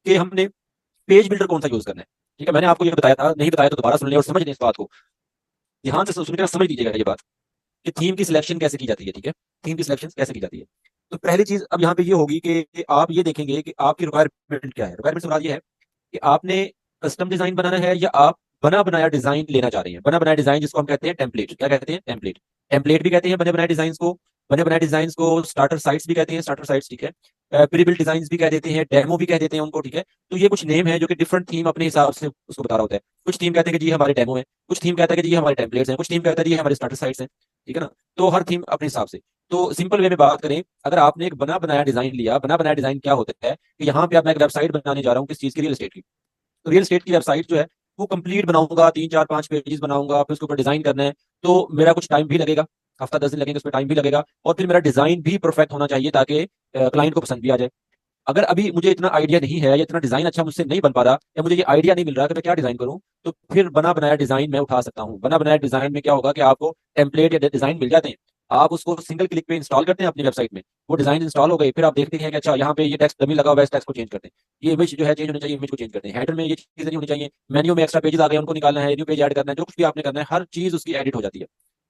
कि हमने पेज बिल्डर कौन सा यूज करना है, ठीक है? मैंने आपको ये बताया था, नहीं बताया तो दोबारा सुन लें और समझ लें इस बात को, ध्यान से सुनकर समझ लीजिएगा ये बात कि थीम की सिलेक्शन कैसे की जाती है, ठीक है? थीम की सिलेक्शन कैसे की जाती है। तो पहली चीज अब यहाँ पे ये होगी कि आप ये देखेंगे कि आपकी रिक्वायरमेंट क्या है। रिक्वायरमेंट से मुराद ये है कि आपने कस्टम डिजाइन बनाना है या आप बना बनाया डिजाइन लेना चाह रहे हैं। बना बनाया डिजाइन जिसको हम कहते हैं टेम्पलेट, क्या कहते हैं? टेम्पलेट। टेम्पलेट भी कहते हैं बने बनाए डिजाइन को। बने बनाए डिजाइन को स्टार्टर साइट्स भी कहते हैं, स्टार्टर साइट्स, ठीक है? प्री बिल्ट डिजाइन भी कह देते हैं, डेमो भी कह देते हैं उनको, ठीक है? तो ये कुछ नेम है जो कि डिफरेंट थीम अपने हिसाब से उसको बता रहा होता है। कुछ थीम कहते हैं कि जी हमारे डेमो है, कुछ थीम कहता है कि जी हमारे टेम्पलेट्स हैं, कुछ थीम कहता है जी हमारे स्टार्टर साइट्स हैं, ठीक है ना? तो हर थीम अपने हिसाब से। तो सिंपल वे में बात करें, अगर आपने एक बना बनाया डिजाइन लिया, बना बनाया डिजाइन क्या होता है कि यहाँ पे अब मैं एक वेबसाइट बनाने जा रहा हूँ किस चीज की, रियल एस्टेट की। तो रियल एस्टेट की वेबसाइट जो है वो कंप्लीट बनाऊंगा, 3 4 5 पेजेस बनाऊंगा, फिर उसके ऊपर डिजाइन करना है, तो मेरा कुछ टाइम भी लगेगा, हफ्ता 10 दिन लगेंगे, उसमें टाइम भी लगेगा। और फिर मेरा डिजाइन भी परफेक्ट होना चाहिए ताकि क्लाइंट को पसंद भी आ जाए। अगर अभी मुझे इतना आइडिया नहीं है या इतना डिजाइन अच्छा मुझसे नहीं बन पा रहा या मुझे ये आइडिया नहीं मिल रहा कि मैं क्या डिजाइन करूं, तो फिर बना बनाया डिजाइन मैं उठा सकता हूं। बना बनाया डिजाइन में क्या होगा कि आपको टेम्पलेट या डिजाइन मिल जाते हैं, आप उसको सिंगल क्लिक पे इंस्टॉल करते हैं अपनी वेबसाइट में, वो डिजाइन इंस्टॉल हो गई, फिर आप देखते हैं कि अच्छा यहाँ पे ये टेक्स्ट डमी लगा हुआ है, इस टेक्स्ट को चेंज करते हैं, ये इमेज जो है चेंज होनी चाहिए, इमेज को चेंज करते हैं, हेडर में ये चीजें नहीं होनी चाहिए, मेन्यू में एक्स्ट्रा पेजेस आ गए उनको निकालना है, न्यू पेज ऐड करना है, जो कुछ भी आपने करना है हर चीज उसकी एडिट हो जाती है।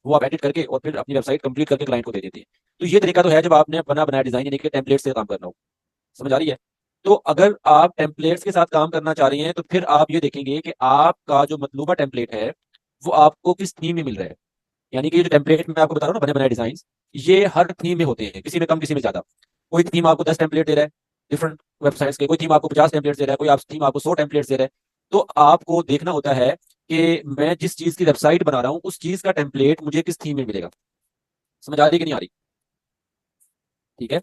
वो आप एडिट करके और फिर अपनी वेबसाइट कंप्लीट करके क्लाइंट को दे देते हैं। तो ये तरीका तो है जब आपने बना बनाया डिजाइन यानी कि टेम्पलेट से काम करना हो। समझ आ रही है? तो अगर आप टेम्पलेट्स के साथ काम करना चाह रही हैं तो फिर आप ये देखेंगे कि आपका जो मतलूबा टेम्पलेट है वो आपको किस थीम में मिल रहा है। यानी कि ये जो टेम्पलेट मैं आपको बता रहा हूँ ना, बने बनाए डिजाइन, ये हर थीम में होते हैं, किसी में कम किसी में ज्यादा। कोई थीम आपको 10 टेम्पलेट दे रहा है डिफरेंट वेबसाइट्स के, कोई थीम आपको 50 टेम्पलेट दे रहा है, कोई आप थीम आपको 100 टेम्पलेट दे रहा है। तो आपको देखना होता है कि मैं जिस चीज की वेबसाइट बना रहा हूँ उस चीज का टेम्पलेट मुझे किस थीम में मिलेगा। समझ आ रही है कि नहीं आ रही? ठीक है।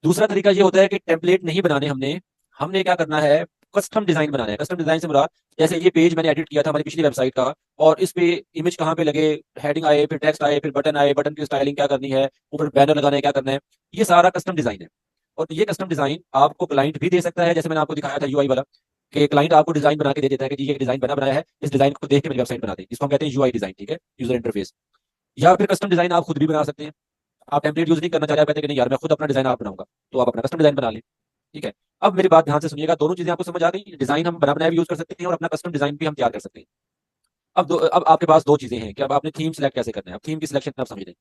दूसरा तरीका ये होता है कि टेम्पलेट नहीं बनाने हमने, हमने क्या करना है, कस्टम डिजाइन बनाना है। कस्टम डिजाइन से मुराद, जैसे ये पेज मैंने एडिट किया था हमारी पिछली वेबसाइट का, और इस पे इमेज कहाँ पे लगे, हेडिंग आए, फिर टेक्स्ट आए, फिर बटन आए, बटन की स्टाइलिंग क्या करनी है, ऊपर बैनर लगाना है, क्या करना है, ये सारा कस्टम डिजाइन है। और ये कस्टम डिजाइन आपको क्लाइंट भी दे सकता है, जैसे मैंने आपको दिखाया था यूआई वाला, कि क्लाइंट आपको डिजाइन बना के दे देता है कि जी ये डिजाइन बना बनाया है, इस डिजाइन को देख के मेरी वेबसाइट बना दे, इसको हम कहते हैं यूआई डिजाइन, ठीक है? User interface. या फिर कस्टम डिजाइन आप खुद भी बना सकते हैं। आप टेम्पलेट यूज नहीं करना चाह रहे, आप कहते हैं कि नहीं यार मैं खुद अपना डिजाइन आप बनाऊंगा, तो आप अपना कस्टम डिजाइन बना लें, ठीक है? अब मेरी बात ध्यान से सुनिएगा, दोनों चीजें आपको समझ आ गई, डिजाइन हम बना बनाया भी यूज कर सकते हैं और अपना कस्टम डिजाइन भी हम तैयार कर सकते हैं। अब आपके पास दो चीजें हैं कि अब आपने थीम सेलेक्ट कैसे करना है। अब थीम की सिलेक्शन आप समझ लें।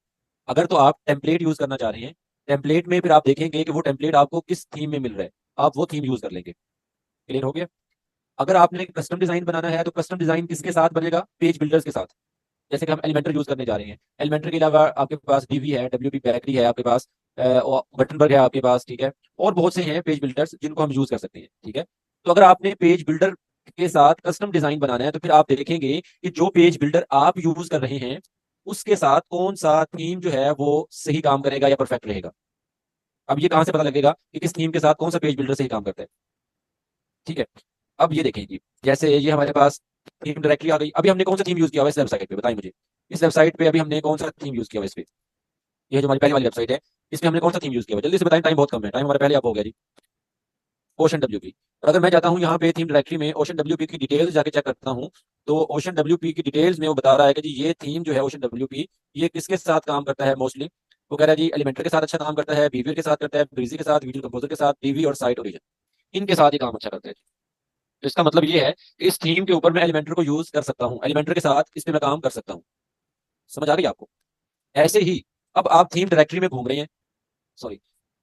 अगर तो आप टेम्पलेट यूज करना चाह रहे हैं, टेम्पलेट में फिर आप देखेंगे कि वो टेम्पलेट आपको किस थीम में मिल रहा है, आप वो थीम यूज कर लेंगे। क्लियर हो गया? अगर आपने कस्टम डिजाइन बनाना है तो कस्टम डिजाइन किसके साथ बनेगा, पेज बिल्डर्स के साथ। जैसे कि हम एलिमेंटर यूज करने जा रहे हैं, एलिमेंटर के अलावा आपके पास डीवी है, डब्ल्यूपी बैकरी है आपके पास, और गटनबर्ग है आपके पास, ठीक है? और बहुत से हैं पेज बिल्डर्स जिनको हम यूज कर सकते हैं, ठीक है? तो अगर आपने पेज बिल्डर के साथ कस्टम डिजाइन बनाना है तो फिर आप देखेंगे कि जो पेज बिल्डर आप यूज कर रहे हैं उसके साथ कौन सा थीम जो है वो सही काम करेगा या परफेक्ट रहेगा। अब ये कहां से पता लगेगा कि किस थीम के साथ कौन सा पेज बिल्डर सही काम करता है। ठीक है। अब ये देखें जी, जैसे ये हमारे पास थीम डायरेक्टली आ गई। अभी हमने कौन सा थीम यूज किया हुआ है इस वेबसाइट पे, बताइए मुझे। इस वेबसाइट पे अभी हमने कौन सा थीम यूज किया हुआ है इस पे, ये जो हमारी पहली वाली वेबसाइट है, इसमें हमने कौन सा थीम यूज किया हुआ है, जल्दी से बताएं, टाइम बहुत कम है, टाइम हमारा पहले आप हो गया जी। Ocean WP. और अगर मैं जाता हूँ यहाँ पे थीम डायरेक्टरी में ओशन डब्ल्यूपी की डिटेल्स जाके चेक करता हूँ, तो ओशन डब्ल्यूपी की डिटेल्स में वो बता रहा है कि जी ये थीम जो है ओशन डब्ल्यूपी, ये किसके साथ काम करता है मोस्टली। वो कह रहा है जी एलिमेंटर के साथ अच्छा काम करता है, बीवियर के साथ करता है, ब्रीजी के साथ, वीडियो कंपोजर के साथ, डीवी और साइट ओरिजिन, इनके साथ ही काम अच्छा करता है। तो इसका मतलब ये है कि इस थीम के ऊपर मैं एलिमेंटर को यूज कर सकता हूँ, एलिमेंटर के साथ इस पे मैं काम कर सकता हूँ। समझ आ गई आपको। ऐसे ही अब आप थीम डायरेक्टरी में घूम रहे हैं, सॉरी,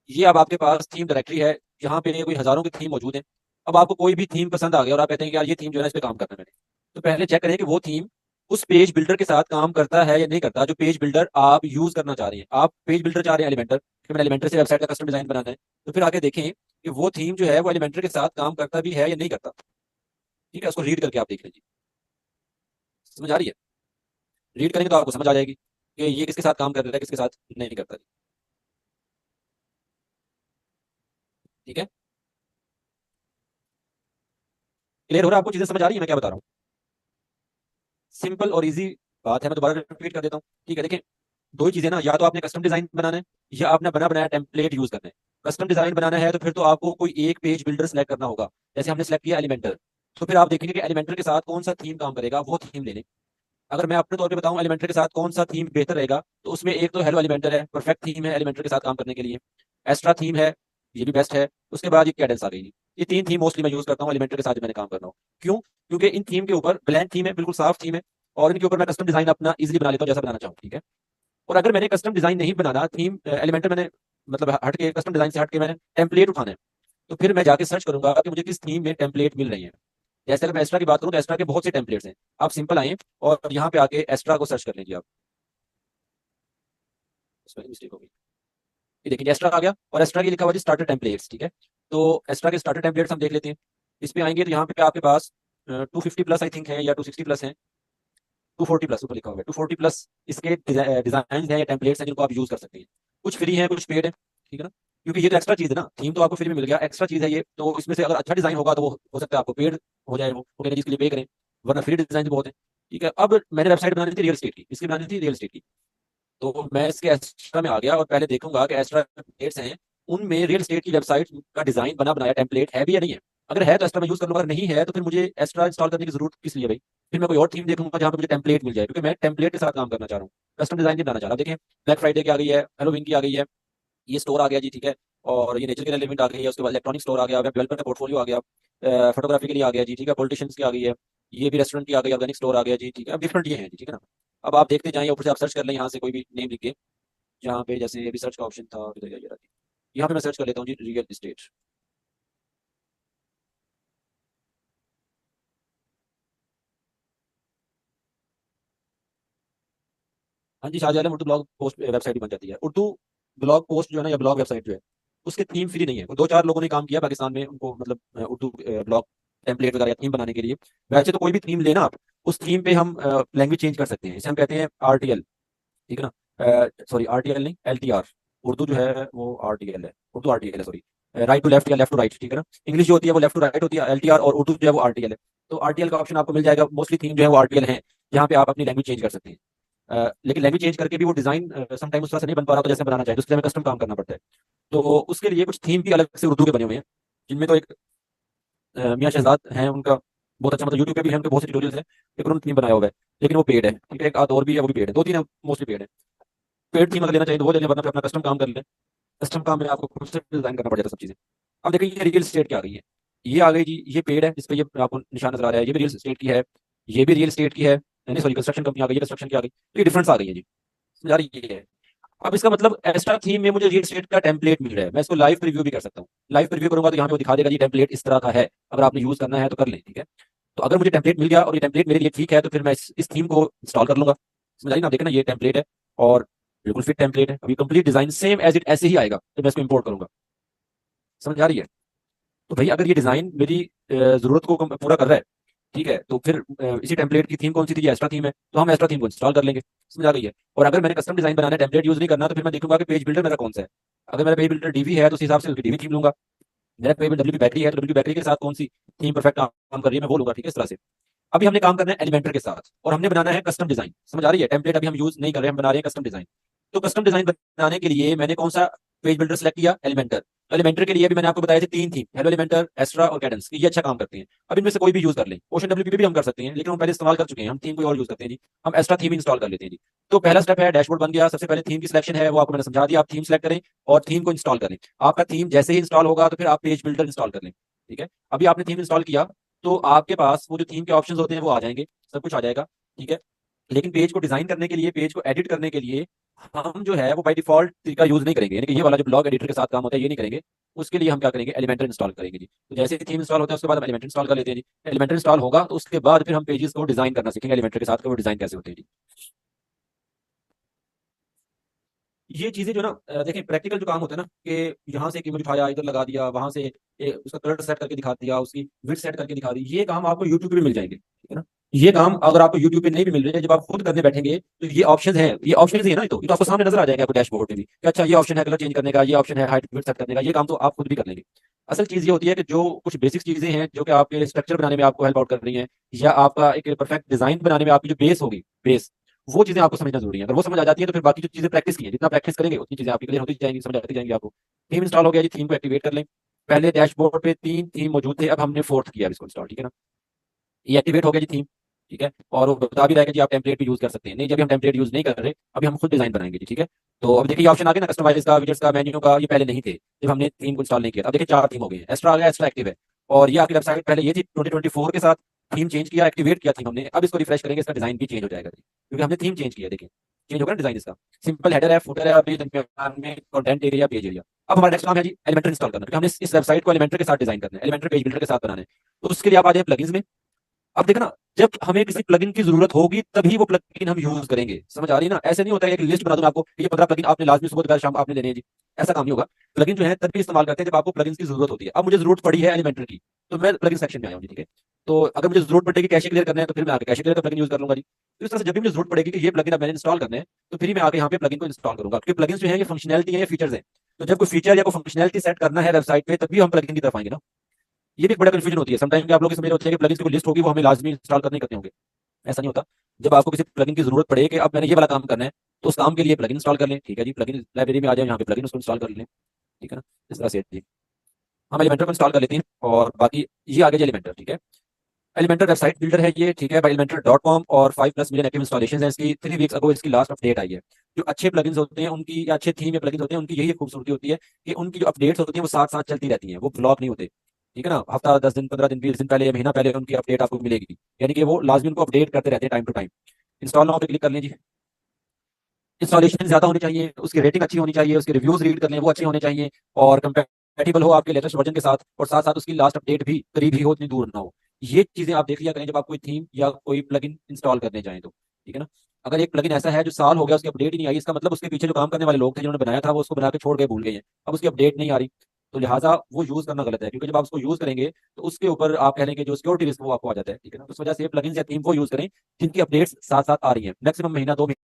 ये अब आपके पास थीम डायरेक्टरी है, यहाँ पे कोई हजारों की थीम मौजूद है। अब आपको कोई भी थीम पसंद आ गया और आप कहते हैं कि यार ये थीम जो है ना इस पे काम करना है मैंने, तो पहले चेक करें कि वो थीम उस पेज बिल्डर के साथ काम करता है या नहीं करता, जो पेज बिल्डर आप यूज करना चाह रहे हैं। आप पेज बिल्डर चाह रहे हैं एलिमेंटर, कि मैंने एलिमेंटर से वेबसाइट का कस्टम डिजाइन बनाना है, तो फिर आगे देखें कि वो थीम जो है वो एलिमेंटर के साथ काम करता भी है या नहीं करता। ठीक है, उसको रीड करके आप देख लीजिए। समझ आ रही है। रीड करेंगे तो आपको समझ आ जाएगी कि ये किसके साथ काम कर रहा है, किसके साथ नहीं करता। ठीक है, क्लियर हो रहा है आपको, चीजें समझ आ रही है मैं क्या बता रहा हूँ। सिंपल और इजी बात है, मैं दोबारा रिपीट कर देता हूँ। ठीक है, देखें, दो ही चीजें ना, या तो आपने कस्टम डिजाइन बनाना है या आपने बना बनाया टेम्पलेट यूज करना है। कस्टम डिजाइन बनाना है तो फिर तो आपको कोई एक पेज बिल्डर सेलेक्ट करना होगा। जैसे हमने सेलेक्ट किया एलिमेंटर, तो फिर आप देखेंगे कि एलिमेंटर के साथ कौन सा थीम काम करेगा, वो थीम ले लें। अगर मैं अपने तौर पे बताऊं एलिमेंटर के साथ कौन सा थीम बेहतर रहेगा, तो उसमें एक तो हेलो एलिमेंटर है, परफेक्ट थीम है एलिमेंटर के साथ काम करने के लिए। एस्ट्रा थीम है, ये भी बेस्ट है। उसके बाद ये कैडेंस आ गई। ये तीन थीम मोस्टली मैं यूज करता हूँ एलिमेंटर के साथ जब मैंने काम करना हो। क्यों? क्योंकि इन थीम के ऊपर ब्लैंक थीम है, बिल्कुल साफ थीम है, और इनके ऊपर मैं कस्टम डिजाइन अपना इजीली बना लेता हूँ जैसा बनाना चाहूँ। ठीक है। और अगर मैंने कस्टम डिजाइन नहीं बनाना, थीम एलिमेंटर मैंने मतलब हट के कस्टम डिजाइन से हट के मैंने टेम्पलेट उठाना है, तो फिर मैं जाके सर्च करूंगा कि मुझे किस थीम में टेम्पलेट मिल रही है। जैसे अगर मैं एस्ट्रा की बात करूँ तो एस्ट्रा के बहुत से टेम्पलेट्स हैं। आप सिंपल आए और यहाँ पे आके एस्ट्रा को सर्च कर लीजिए आप। इसमें मिस्टेक हो गई, ये देखिए एस्ट्रा आ गया और एस्ट्रा की लिखा हुआ है स्टार्टर टेम्पलेट्स। ठीक है, तो एस्ट्रा के स्टार्टर टेम्पलेट्स हम देख लेते हैं। इस पे आएंगे तो यहाँ पे आपके पास 250 प्लस आई थिंक है या 260 प्लस है, 240 प्लस ऊपर लिखा हुआ है, 240 प्लस इसके डिजाइन है या टेम्पलेट्स हैं जिनको आप यूज कर सकते हैं। कुछ फ्री है, कुछ पेड है। ठीक है ना, क्योंकि ये तो एक्स्ट्रा चीज है ना, थीम तो आपको फ्री में मिल गया, एक्स्ट्रा चीज है ये, तो इसमें से अगर अच्छा डिजाइन होगा तो वो हो सकता है आपको पेड हो जाए, वो कहते हैं जिसके लिए पे करें, वरना फ्री डिजाइन बहुत है। ठीक है, अब मैंने वेबसाइट बनानी थी रियल स्टेट की, इसकी बनानी थी रियल स्टेट की, तो मैं इसके एक्स्ट्रा में आ गया और पहले देखूंगा कि एक्स्ट्रा टेम्पलेट्स हैं उनमें रियल स्टेट की वेबसाइट का डिजाइन बना बनाया टेम्पलेट है भी या नहीं है। अगर है तो एक्स्ट्रा मैं यूज कर लूंगा, अगर नहीं है तो फिर मुझे एक्स्ट्रा इंस्टॉल करने की जरूरत किस लिए भाई। फिर मैं कोई और थीम देखूंगा जहां पे मुझे टेम्पलेट मिल जाए, क्योंकि मैं टेम्पलेट के साथ काम करना चाह रहा हूँ, कस्टम डिजाइन नहीं बनाना चाह रहा। देखें, ब्लैक फ्राइडे की आ गई है, हेलोवीन की आ गई है, ये स्टोर आ गया जी। ठीक है, और ये नेचर के एलिमेंट आ गई है, उसके बाद इलेक्ट्रॉनिक स्टोर आ गया, वेब डेवलपर का पोर्टफोलियो आ गया, फोटोग्राफी के लिए आ गया जी। ठीक है, पॉलिटिशियंस की आ गई है, ये भी रेस्टोरेंट की आ गई, ऑर्गेनिक स्टोर आ गया जी। ठीक है, अब डिफरेंट ये हैं जी। ठीक है ना, अब आप देखते जाइए, ऊपर से आप सर्च कर लें यहाँ से कोई भी नेम लिख के, जहाँ पे जैसे अभी सर्च का ऑप्शन था, इधर ये रहा जी। यहाँ पे मैं सर्च कर लेता हूँ जी रियल इस्टेट। हाँ जी, शाहजी आलम उर्दू ब्लॉग पोस्ट वेबसाइट भी बन जाती है। उर्दू ब्लॉग पोस्ट जो है ना, या ब्लॉग वेबसाइट जो है, उसके थीम फ्री नहीं है। वो दो चार लोगों ने काम किया पाकिस्तान में, उनको मतलब उर्दू ब्लॉग टेम्पलेट वगैरह थीम बनाने के लिए। वैसे तो कोई भी थीम लेना आप, उस थीम पे हम लैंग्वेज चेंज कर सकते हैं, इसे हम कहते हैं RTL। ठीक है ना, सॉरी RTL नहीं, LTR। उर्दू जो है वो RTL है, उर्दू RTL है, सॉरी, राइट टू लेफ्ट या लेफ्ट टू राइट। ठीक है ना, इंग्लिश जो होती है वो लेफ्ट टू राइट होती है LTR, और उर्दू जो है वो RTL है। तो RTL का ऑप्शन आपको मिल जाएगा, मोस्टली थीम जो है वो RTL है, जहाँ पे आप अपनी लैंग्वेज चेंज कर सकते हैं। लेकिन लैंग्वेज चेंज करके भी वो डिजाइन समटाइम उस तरह से नहीं बन पा रहा, तो जैसे बनाना चाहे तो उसके लिए हमें कस्टम काम करना पड़ता है। तो उसके लिए कुछ थीम भी अलग से उर्दू के बने हुए हैं, जिनमें तो एक मियां शहजाद हैं, उनका बहुत अच्छा, मतलब यूट्यूब पे भी है, उनके बहुत से ट्यूटोरियल्स हैं, एक उन्होंने थीम बनाया हुआ है, लेकिन वो पेड है। ठीक है, एक आध और भी है, वो भी पेड है, दो तीन है, मोस्टली पेड है। पेड थीम अगर लेना चाहिए तो वो ले लें, वरना फिर अपना कस्टम काम कर लें। कस्टम काम में आपको खुद से डिजाइन करना पड़ जाता है सब चीजें। अब देखिए ये रियल स्टेट की आ गई है, ये आ गई जी, ये पेड है, जिस पे ये आपको निशान नजर आ रहा है, ये भी रियल स्टेट की है, ये भी रियल स्टेट की है, नहीं सॉरी कंस्ट्रक्शन कंपनी आ गई है, कंस्ट्रक्शन की आ गई, तो ये डिफरेंस आ गई है जी। समझ आ रही है। अब इसका मतलब एक्स्ट्रा थीम में मुझे रियल स्टेट का टेम्पलेट मिल रहा है, मैं इसको लाइव प्रीव्यू भी कर सकता हूँ। लाइव प्रीव्यू करूंगा तो यहाँ पे वो दिखा देगा जी टेम्पलेट इस तरह का है, अगर आपने यूज करना है तो कर लें। ठीक है, तो अगर मुझे टेम्पलेट मिल गया और ये टेम्पलेट मेरे लिए ठीक है, तो फिर मैं इस थीम को इंस्टॉल कर लूंगा। समझ आई ना, देखना ये टेम्पलेट है और बिल्कुल फिट टेम्पलेट है, अभी complete design same as it ऐसे ही आएगा, तो मैं इसको इंपोर्ट करूंगा। समझ आ रही है। तो भाई अगर ये डिजाइन मेरी जरूरत को पूरा कर रहा है, ठीक है, तो फिर इसी टेम्पलेट की थीम कौन सी थी, एस्ट्रा थीम है, तो हम एस्ट्रा थीम को इंस्टॉल कर लेंगे। समझ आ गई है। और अगर मैंने कस्टम डिजाइन बनाना है, टेम्पलेट यूज नहीं करना, तो फिर मैं देखूंगा कि पेज बिल्डर मेरा कौन सा है। अगर मेरा पेज बिल्डर डीवी है तो उस हिसाब से उसकी डीवी थीम लूंगा। मेरा पेज डब्ल्यू बैटरी है तो डब्ल्यू बैटरी के साथ कौन सी थीम परफेक्ट काम कर रही है मैं वो लूंगा, ठीक है, इस तरह से। अभी हमने काम करना है एलिमेंटर के साथ और हमने बनाना है कस्टम डिजाइन। समझ आ रही है। टेम्पलेट अभी हम यूज नहीं कर रहे हैं, हम बना रहे हैं कस्टम डिजाइन। तो कस्टम डिजाइन बनाने के लिए मैंने कौन सा पेज बिल्डर सेलेक्ट किया, एलिमेंटर। तो एलिमेंटर के लिए भी मैंने आपको बताया था तीन थीम, हेलो एलिमेंटर, एस्ट्रा और कैडेंस, ये अच्छा काम करते हैं। अब इनमें से कोई भी यूज कर लें, ओशन डब्ल्यूपी भी हम कर सकते हैं, लेकिन हम पहले इस्तेमाल कर चुके हैं, हम थीम कोई और यूज करते हैं जी। हम एस्ट्रा थीम इंस्टॉल कर लेते हैं जी। तो पहला स्टेप है, डैशबोर्ड बन गया। सबसे पहले थीम की सिलेक्शन है वो आपको मैंने समझा दिया, आप थीम सेलेक्ट करें और थीम को इंस्टॉल करें। आपका थीम जैसे ही इंस्टॉल होगा तो फिर आप पेज बिल्डर इंस्टॉल कर लें, ठीक है। अभी आपने थीम इंस्टॉल किया तो आपके पास वो जो थीम के ऑप्शंस होते हैं वो आ जाएंगे, सब कुछ आ जाएगा, ठीक है। लेकिन पेज को डिजाइन करने के लिए, पेज को एडिट करने के लिए हम जो है वो बाय डिफॉल्ट तरीका यूज नहीं करेंगे, यानी कि ये वाला जो ब्लॉग एडिटर के साथ काम होता है ये नहीं करेंगे। उसके लिए हम क्या करेंगे, एलिमेंटर इंस्टॉल करेंगे जी। तो जैसे ही थीम इंस्टॉल होता है उसके बाद हम एलिमेंटर इंस्टॉल कर लेते हैं जी। एलिमेंटर इंस्टॉल होगा तो उसके बाद फिर हम पेजेस को डिजाइन करना सीखेंगे एलिमेंटर के साथ, कि वो डिजाइन कैसे होते हैं जी। ये चीजें जो ना देखिए प्रैक्टिकल जो काम होता है ना, कि यहाँ से एक इमेज उठाया इधर लगा दिया, वहां से उसका कलर सेट करके दिखा दिया, उसकी विड्थ सेट करके दिखा दी, ये काम आपको यूट्यूब पे भी मिल जाएंगे, ठीक है ना। ये काम अगर आपको यूट्यूब पे नहीं भी मिल रहे हैं, जब आप खुद करने बैठेंगे तो ये ऑप्शन है, ये ऑप्शन ही है ना, ये तो आपको सामने नजर आ जाएगा आपको डैशबोर्ड पे भी कि अच्छा ये ऑप्शन है कलर चेंज करने का, ये ऑप्शन है हाइट विड्थ सेट करने का, ये काम तो आप खुद भी कर लेंगे। असल चीज ये होती है कि जो कुछ बेसिक चीजें हैं जो कि आपके स्ट्रक्चर बनाने में आपको हेल्प आउट कर रही हैं, या आपका एक परफेक्ट डिजाइन बनाने में आपकी जो बेस होगी, बेस, वो चीजें आपको समझना जरूरी है। अगर वो समझ आ जाती है तो फिर बाकी जो चीजें प्रैक्टिस की है, जितना प्रैक्टिस करेंगे उतनी चीजें आपकी क्लियर होती जाएंगी, समझ आती जाएंगी आपको। थीम इंस्टॉल हो गया जी, थीम को एक्टिवेट कर लें। पहले डैशबोर्ड पे तीन थीम मौजूद थे, अब हमने फोर्थ किया इसको इंस्टॉल, ठीक है ना। ये एक्टिवेट हो गया जी थीम, ठीक है। और वो बता भी रहा है कि जी आप टेम्पलेट भी यूज कर सकते हैं। नहीं, जब हम टेम्पलेट यूज नहीं कर रहे, अभी हम खुद डिजाइन बनाएंगे जी, ठीक है। तो अब देखिए ऑप्शन आ गया ना, कस्टमाइज का, विजेट्स का, मेन्यू का, ये पहले नहीं थे जब हमने थीम को इंस्टॉल नहीं किया। अब देखिए चार थीम हो गई है, एक्स्ट्रा आ गया, एक्स्ट्रा एक्टिव है। और ये आपकी वेबसाइट पहले ये थी 2024 के साथ, थीम चेंज किया, एक्टिवेट किया थीम हमने, अब इसको रिफ्रेश करेंगे, इसका डिजाइन भी चेंज हो जाएगा जी, क्योंकि हमने थीम चेंज किया। देखिए चेंज होगा डिजाइन इसका। सिंपल हेडर है, फुटर है, अभी दरमियान में कंटेंट एरिया, पेज एरिया। अब हमारा नेक्स्ट काम है जी एलिमेंटर इंस्टॉल करना, क्योंकि हमने इस वेबसाइट को एलिमेंटर के साथ डिजाइन करना है, एलिमेंटर पेज बिल्डर के साथ बनाना है। तो उसके लिए आप आ जाए प्लगइन्स में। अब देखो ना, जब हमें किसी प्लगइन की जरूरत होगी तभी वो प्लगइन हम यूज करेंगे, समझ आ रही है ना। ऐसे नहीं होता है कि एक लिस्ट बना दूं मैं आपको, ये 15 प्लगइन आपने लाजमी सुबह दोपहर शाम आपने लेने हैं जी, ऐसा काम नहीं होगा। प्लगइन जो है तभी इस्तेमाल करते हैं जब आपको प्लगइन्स की जरूरत होती है। अब मुझे जरूरत पड़ी है एलिमेंटर की, तो मैं प्लगइन सेक्शन में आया हूँ जी, ठीक है। तो अगर मुझे जरूरत पड़ेगी कैशे क्लियर करना है तो फिर मैं आके कैशे क्लियर का प्लगइन यूज कर लूंगा जी। तो इस तरह से जब भी मुझे जरूरत पड़ेगी कि ये प्लगइन अब मैंने इंस्टॉल करना है, तो फिर ही मैं आके यहाँ पे प्लगइन को इंस्टॉल करूंगा, क्योंकि प्लगइन जो है ये फंक्शनैलिटी है या फीचर्स है। तो जब कोई फीचर या कोई फंक्शनैलिटी सेट करना है वेबसाइट पे, तभी हम प्लगइन की तरफ आएंगे ना। ये भी एक बड़ा कंफ्यूजन होती है समटाइम कि आप लोग समझ रहे होते हैं कि प्लगइन्स की कोई लिस्ट होगी वो हमें लाजमी इंस्टॉल करने करते होंगे। ऐसा नहीं होता। जब आपको किसी प्लगइन की जरूरत पड़े कि अब मैंने ये वाला काम करना है, तो उस काम के लिए प्लगइन इंस्टॉल कर लें, ठीक है जी। प्लगइन लाइब्रेरी में आ जाए, यहाँ पे प्लगइन उसको इंस्टॉल कर लें, ठीक है ना। इस तरह से जी हम एलिमेंटर को इंस्टॉल कर लेते हैं। और बाकी ये आगे एलिमेंटर, ठीक है। एलिमेंटर वेबसाइट बिल्डर है ये, ठीक है, बाय एलिमेंटर.com, और 5+ मिलियन एक्टिव इंस्टॉलेशन है इसकी। 3 वीक्स अगो इसकी लास्ट अपडेट आई है। जो अच्छे प्लगइन्स होते हैं उनकी, या अच्छे थीम या प्लगइन्स होते हैं उनकी, यही खूबसूरती होती है कि उनकी जो अपडेट्स होती हैं वो साथ साथ चलती रहती हैं, वो ब्लॉक नहीं होते, ठीक है ना। हफ्ता 10 दिन 15 दिन 20 दिन पहले या महीना पहले उनकी अपडेट आपको मिलेगी, यानी कि वो लाजमी उनको अपडेट करते रहते हैं time to time. Install now पे क्लिक कर लें जी। इंस्टॉलेशन ज्यादा होनी चाहिए, उसकी रेटिंग अच्छी होनी चाहिए, उसके रिव्यूज रीड करने वो अच्छे होने चाहिए, और कंपेटेबल हो आपके लेटेस्ट वर्जन के साथ, और साथ साथ उसकी लास्ट अपडेट भी करीब ही हो, इतनी दूर ना हो। ये चीजें आप देख लिया करें जब आप कोई थीम या कोई प्लगइन इंस्टॉल करने जाएं तो, ठीक है ना। अगर एक प्लगइन ऐसा है जो साल हो गया उसकी अपडेट ही नहीं आई, इसका मतलब उसके पीछे जो काम करने वाले लोग थे जिन्होंने बनाया था वो उसको बना के छोड़ गए, भूल गए हैं, अब उसकी अपडेट नहीं आ रही। तो लिहाजा वो यूज करना गलत है, क्योंकि जब आप उसको यूज करेंगे तो उसके ऊपर आप कह लेंगे जो सिक्योरिटी रिस्क वो आपको आ जाता है, ठीक है ना। तो उस वजह से प्लगइन्स या थीम को यूज करें जिनकी अपडेट्स साथ साथ आ रही है, मैक्सिमम महीना 2 महीने।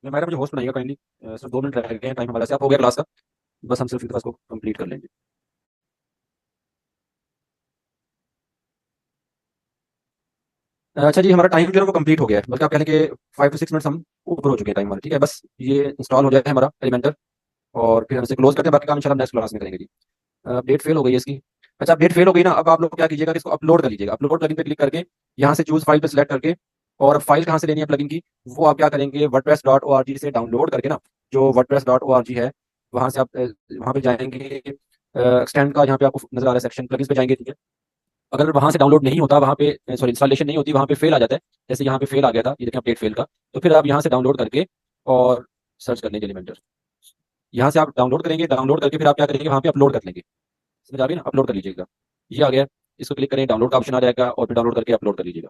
मैं मैडम मुझे होस्ट बनाइएगा काइंडली। सिर्फ 2 मिनट रह गए हैं टाइम हमारा से, आप हो गया क्लास का, बस हम सिर्फ इस क्लास को कंप्लीट कर लेंगे। अच्छा जी, हमारा टाइम जो है वो कंप्लीट हो गया है, बल्कि आप कह लें कि 5 to 6 मिनट्स हम ऊपर हो चुके हैं टाइम हमारा, ठीक है। बस ये इंस्टॉल हो जाए हमारा एलिमेंटर, और फिर हम इसे क्लोज करते हैं, बाकी काम इंशाल्लाह नेक्स्ट क्लास में करेंगे जी। अपडेट फेल हो गई है इसकी। अच्छा, अपडेट फेल हो गई ना, अब आप लोग क्या कीजिएगा कि इसको अपलोड कर लीजिएगा। अपलोड प्लगइन पे क्लिक करके यहाँ से चूज फाइल पे सिलेक्ट करके, और अब फाइल कहाँ से लेनी है प्लगइन की, वो आप क्या करेंगे, wordpress.org से डाउनलोड करके ना, जो wordpress.org है वहाँ से आप वहाँ पे जाएंगे, एक्सटेंड का यहाँ पे आपको नजर आ रहा है सेक्शन, प्लगइन्स पे जाएंगे, ठीक है। अगर वहां से डाउनलोड नहीं होता, वहां पे सॉरी इंस्टॉलेशन नहीं होती, वहां पे फेल आ जाता है, जैसे यहाँ पे फेल आ गया था, ये देखें अपडेट फेल का। तो फिर आप यहाँ से डाउनलोड करके और सर्च कर लेंगे एलिमेंटर। यहाँ से आप डाउनलोड करेंगे, डाउनलोड करके फिर आप क्या करेंगे, वहाँ पे अपलोड कर लेंगे, समझ आ गई ना, अपलोड कर लीजिएगा। ये आ गया, इसको क्लिक करें, डाउनलोड का ऑप्शन आ जाएगा और फिर डाउनलोड करके अपलोड कर लीजिएगा।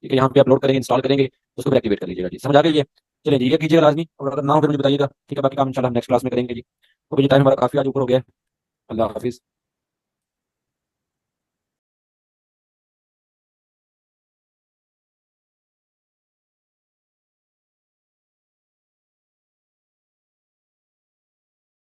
ठीक है, यहाँ पे अपलोड करेंगे, इंस्टॉल करेंगे, उसको फिर एक्टिवेट कर लीजिएगा जी। समझ आ गई है? चलिए जी, ये कीजिएगा लाजमी, और अगर ना हो फिर मुझे बताइएगा। ठीक है, बाकी काम इंशाल्लाह हम नेक्स्ट क्लास में करेंगे जी। तो ये टाइम हमारा काफी आज ऊपर हो गया है। अल्लाह हाफिज़।